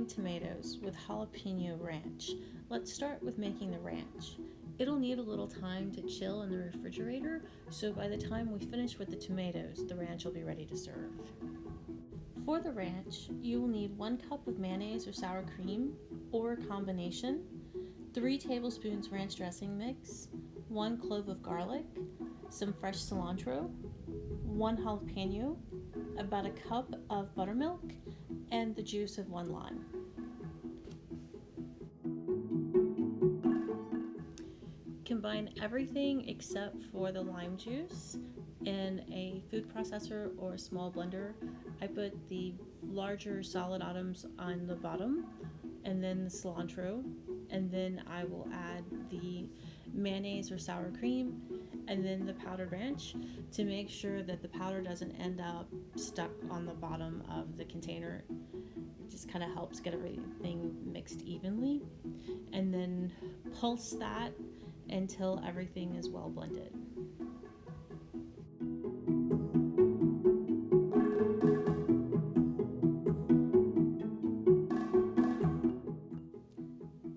green tomatoes with jalapeno ranch. Let's start with making the ranch. It'll need a little time to chill in the refrigerator, so by the time we finish with the tomatoes, the ranch will be ready to serve. For the ranch, you will need 1 cup of mayonnaise or sour cream, or a combination, 3 tablespoons ranch dressing mix, 1 clove of garlic, some fresh cilantro, 1 jalapeno, about a cup of buttermilk, and the juice of 1 lime. Combine everything except for the lime juice in a food processor or a small blender. I put the larger solid items on the bottom, and then the cilantro, and then I will add the mayonnaise or sour cream, and then the powdered ranch to make sure that the powder doesn't end up stuck on the bottom of the container. It just kind of helps get everything mixed evenly, and then pulse that until everything is well blended.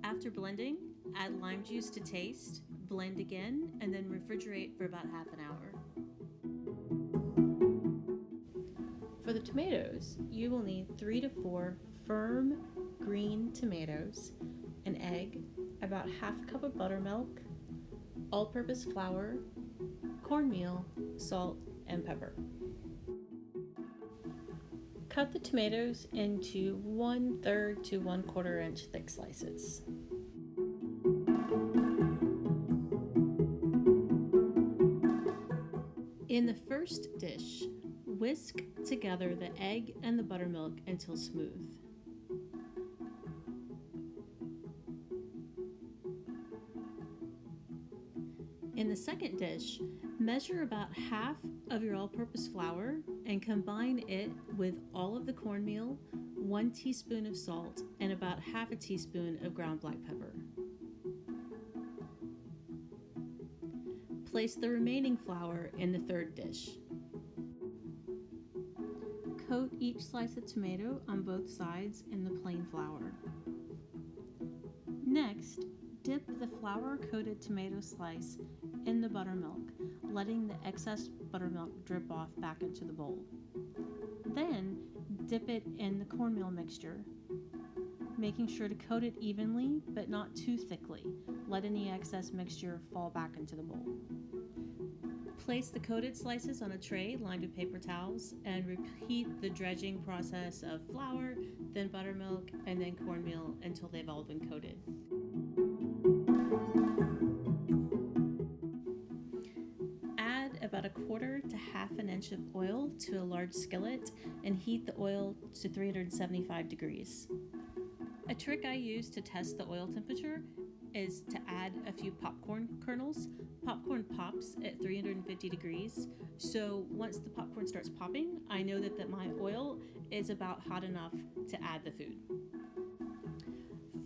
After blending, add lime juice to taste, blend again, and then refrigerate for about half an hour. For the tomatoes, you will need 3 to 4 firm green tomatoes, an egg, about half a cup of buttermilk, all-purpose flour, cornmeal, salt, and pepper. Cut the tomatoes into 1/3 to 1/4 inch thick slices. In the first dish, whisk together the egg and the buttermilk until smooth. In the second dish, measure about half of your all-purpose flour and combine it with all of the cornmeal, 1 teaspoon of salt, and about half a teaspoon of ground black pepper. Place the remaining flour in the third dish. Coat each slice of tomato on both sides in the plain flour. Next, dip the flour-coated tomato slice in the buttermilk, letting the excess buttermilk drip off back into the bowl. Then, dip it in the cornmeal mixture, making sure to coat it evenly but not too thickly. Let any excess mixture fall back into the bowl. Place the coated slices on a tray lined with paper towels and repeat the dredging process of flour, then buttermilk, and then cornmeal until they've all been coated. Add about 1/4 to half an inch of oil to a large skillet and heat the oil to 375 degrees. A trick I use to test the oil temperature is to add a few popcorn kernels. Popcorn pops at 350 degrees, so once the popcorn starts popping, I know that my oil is about hot enough to add the food.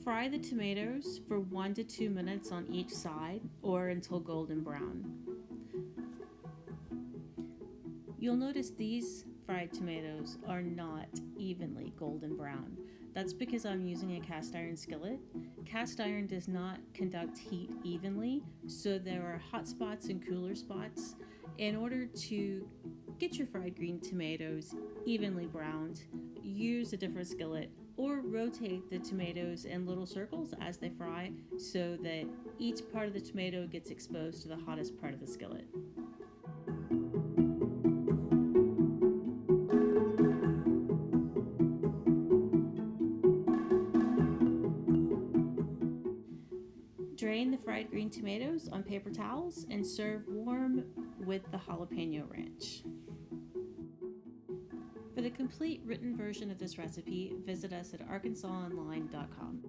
Fry the tomatoes for 1 to 2 minutes on each side or until golden brown. You'll notice these fried tomatoes are not evenly golden brown. That's because I'm using a cast iron skillet. Cast iron does not conduct heat evenly, so there are hot spots and cooler spots. In order to get your fried green tomatoes evenly browned, use a different skillet or rotate the tomatoes in little circles as they fry so that each part of the tomato gets exposed to the hottest part of the skillet. Drain the fried green tomatoes on paper towels and serve warm with the jalapeno ranch. For the complete written version of this recipe, visit us at arkansasonline.com.